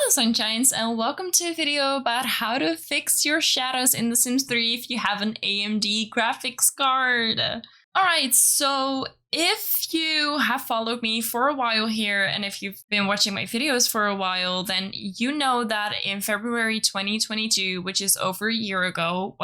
Sunshines, and welcome to a video about how to fix your shadows in The Sims 3 if you have an AMD graphics card. Alright, so if you have followed me for a while here, and if you've been watching my videos for a while, then you know that in February 2022, which is over a year ago,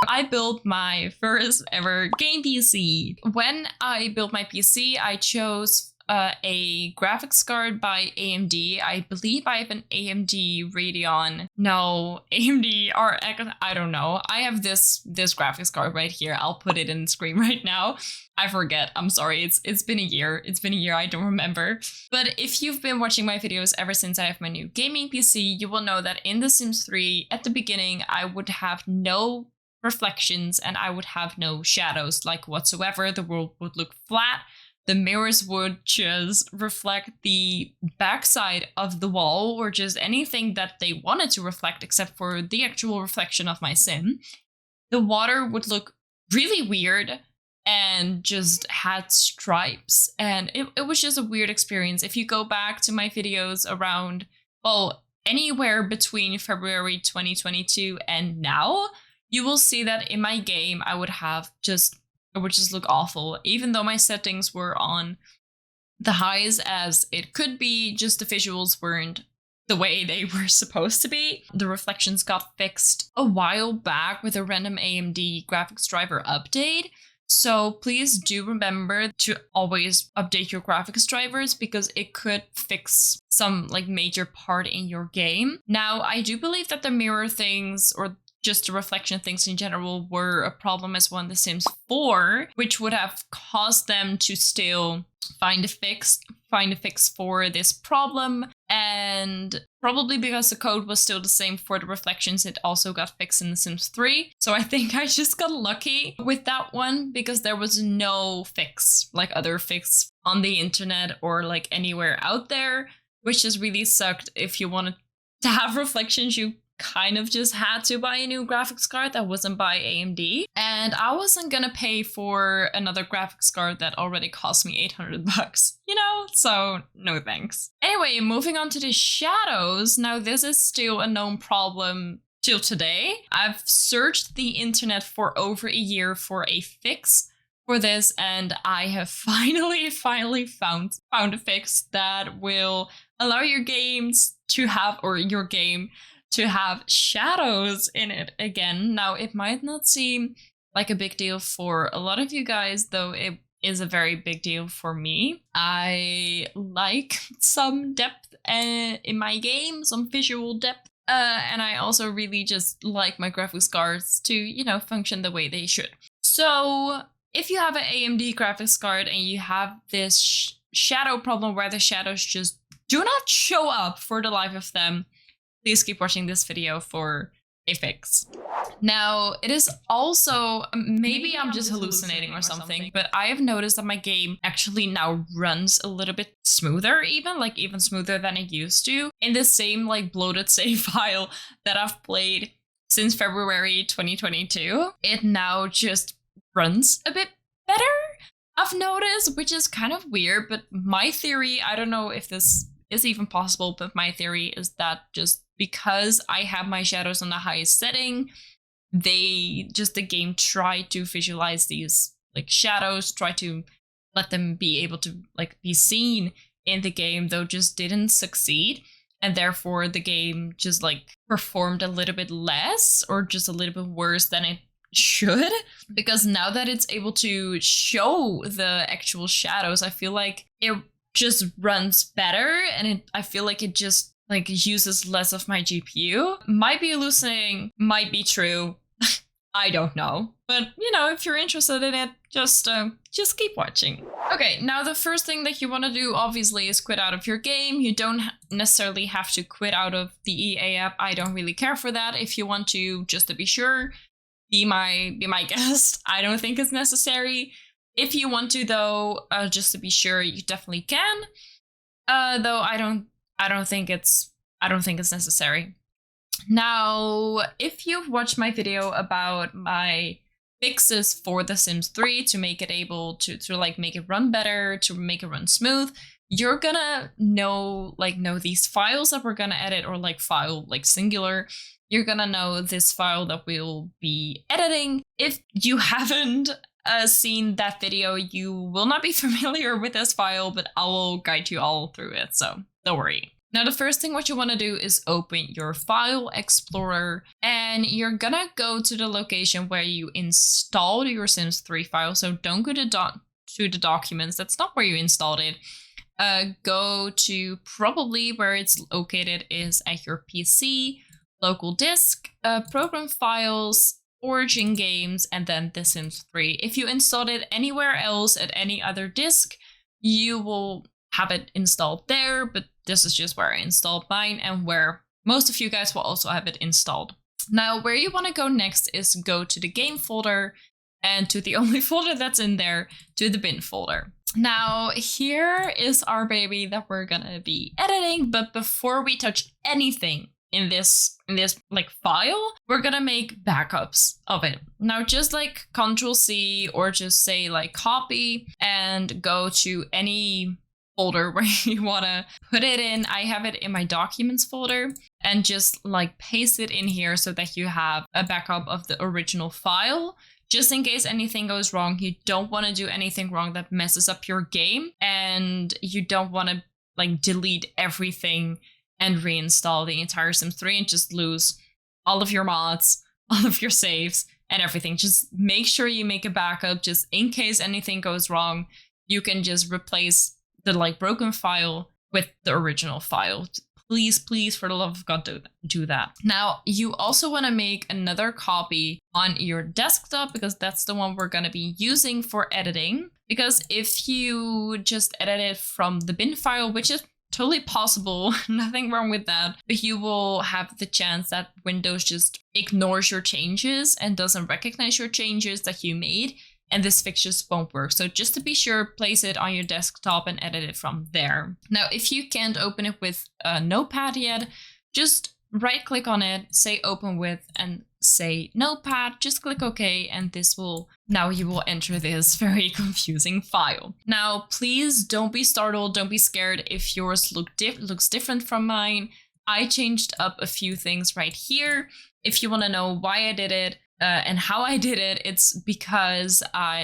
I built my first ever game PC. When I built my PC, I chose a graphics card by AMD. I believe I have an AMD Radeon. No, AMD RX. I don't know. I have this graphics card right here. I'll put it in the screen right now. I forget. I'm sorry. It's been a year. It's been a year. I don't remember. But if you've been watching my videos ever since I have my new gaming PC, you will know that in The Sims 3, at the beginning, I would have no reflections and I would have no shadows like whatsoever. The world would look flat. The mirrors would just reflect the backside of the wall or just anything that they wanted to reflect except for the actual reflection of my sim. The water would look really weird and just had stripes, and it was just a weird experience. If you go back to my videos around, well, anywhere between February 2022 and now, you will see that in my game I would it would just look awful. Even though my settings were on the highs as it could be, just the visuals weren't the way they were supposed to be. The reflections got fixed a while back with a random AMD graphics driver update. So please do remember to always update your graphics drivers because it could fix some major part in your game. Now, I do believe that the mirror things or just the reflection things in general were a problem as well in The Sims 4, which would have caused them to still find a fix for this problem. And probably because the code was still the same for the reflections, it also got fixed in The Sims 3. So I think I just got lucky with that one because there was no fix, other fix on the internet or anywhere out there, which just really sucked. If you wanted to have reflections, you kind of just had to buy a new graphics card that wasn't by AMD, and I wasn't gonna pay for another graphics card that already cost me $800, so no thanks. Anyway, moving on to the shadows. Now, this is still a known problem till today. I've searched the internet for over a year for a fix for this, and I have finally found a fix that will allow your games to have, or your game to have shadows in it again. Now, it might not seem like a big deal for a lot of you guys, though it is a very big deal for me. I like some depth in my game, some visual depth, and I also really just like my graphics cards to, function the way they should. So if you have an AMD graphics card and you have this shadow problem where the shadows just do not show up for the life of them, please keep watching this video for a fix. Now, it is also, maybe I'm just hallucinating or something, but I have noticed that my game actually now runs a little bit smoother, even smoother than it used to. In the same bloated save file that I've played since February 2022, it now just runs a bit better, I've noticed, which is kind of weird. But my theory, I don't know if this is even possible, but my theory is that just because I have my shadows on the highest setting, the game tried to visualize these shadows, try to let them be able to be seen in the game, though just didn't succeed. And therefore the game just performed a little bit less or just a little bit worse than it should. Because now that it's able to show the actual shadows, I feel like it just runs better, and I feel like it just uses less of my GPU. Might be hallucinating, might be true. I don't know. But if you're interested in it, just keep watching. Okay, now the first thing that you want to do obviously is quit out of your game. You don't necessarily have to quit out of the EA app. I don't really care for that. If you want to, just to be sure, be my guest. I don't think it's necessary. If you want to, though, just to be sure, you definitely can. Though I don't think it's necessary. Now, if you've watched my video about my fixes for The Sims 3 to make it able to like make it run better, to make it run smooth, you're gonna know these files that we're gonna edit, or like file like singular. You're gonna know this file that we'll be editing. If you haven't seen that video, you will not be familiar with this file, but I will guide you all through it, so don't worry. Now, the first thing what you want to do is open your file explorer, and you're gonna go to the location where you installed your Sims 3 file. So don't go to the documents. That's not where you installed it. Go to probably where it's located is at your PC, local disk, program files, AlpaCakeGames, and then The Sims 3. If you installed it anywhere else at any other disk, you will have it installed there, but this is just where I installed mine and where most of you guys will also have it installed. Now, where you want to go next is go to the game folder, and to the only folder that's in there, to the bin folder. Now, here is our baby that we're gonna be editing, but before we touch anything in this like file, we're gonna make backups of it. Now, just like Ctrl+C, or just say like copy and go to any folder where you want to put it in. I have it in my documents folder, and just like paste it in here so that you have a backup of the original file, just in case anything goes wrong. You don't want to do anything wrong that messes up your game, and you don't want to like delete everything and reinstall the entire Sims 3 and just lose all of your mods, all of your saves, and everything. Just make sure you make a backup, just in case anything goes wrong. You can just replace the like broken file with the original file. Please, for the love of God, do that. Now, you also want to make another copy on your desktop, because that's the one we're going to be using for editing. Because if you just edit it from the bin file, which is totally possible, nothing wrong with that, but you will have the chance that Windows just ignores your changes and doesn't recognize your changes that you made, and this fix just won't work. So just to be sure, place it on your desktop and edit it from there. Now, if you can't open it with a notepad yet, just right click on it, say open with, and say notepad, just click OK, and this will, now you will enter this very confusing file. Now, please don't be startled, don't be scared if yours looks different from mine. I changed up a few things right here. If you want to know why I did it, and how I did it, it's because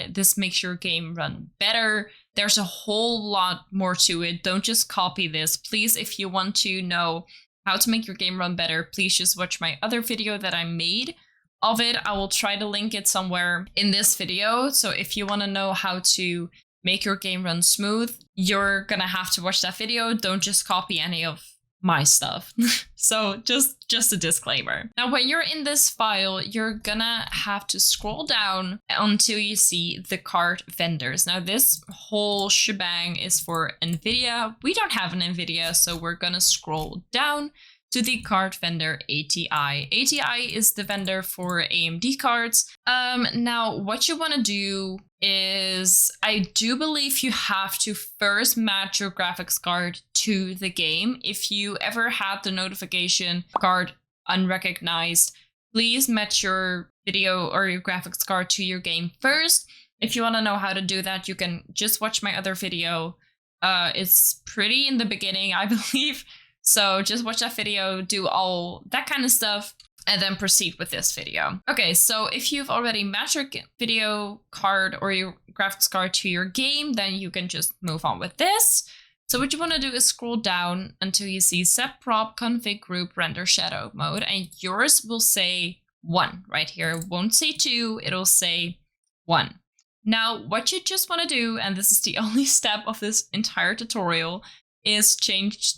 this makes your game run better. There's a whole lot more to it. Don't just copy this. Please, if you want to know how to make your game run better, please just watch my other video that I made of it. I will try to link it somewhere in this video. So if you want to know how to make your game run smooth, you're gonna have to watch that video. Don't just copy any of my stuff. So just a disclaimer. Now, when you're in this file, you're gonna have to scroll down until you see the card vendors. Now, this whole shebang is for NVIDIA. We don't have an NVIDIA, so we're gonna scroll down to the card vendor ATI. ATI is the vendor for AMD cards. Now, what you want to do is, I do believe you have to first match your graphics card to the game. If you ever had the notification card unrecognized, please match your video or your graphics card to your game first. If you want to know how to do that, you can just watch my other video. It's pretty in the beginning, I believe. So just watch that video, do all that kind of stuff, and then proceed with this video. Okay, so if you've already matched your video card or your graphics card to your game, then you can just move on with this. So what you want to do is scroll down until you see set prop config group render shadow mode, and yours will say 1 right here. It won't say 2, it'll say 1. Now, what you just want to do, and this is the only step of this entire tutorial, is change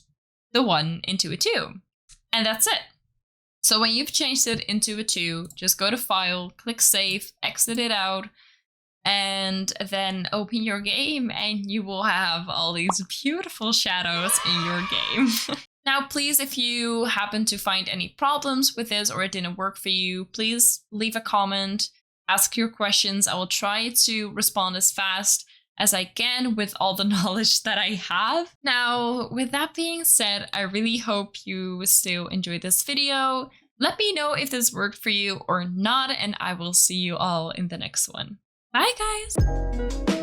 the 1 into a 2. And that's it. So when you've changed it into a 2, just go to File, click Save, exit it out, and then open your game, and you will have all these beautiful shadows in your game. Now, please, if you happen to find any problems with this or it didn't work for you, please leave a comment, ask your questions. I will try to respond as fast as I can with all the knowledge that I have. Now, with that being said, I really hope you still enjoyed this video. Let me know if this worked for you or not, and I will see you all in the next one. Bye, guys!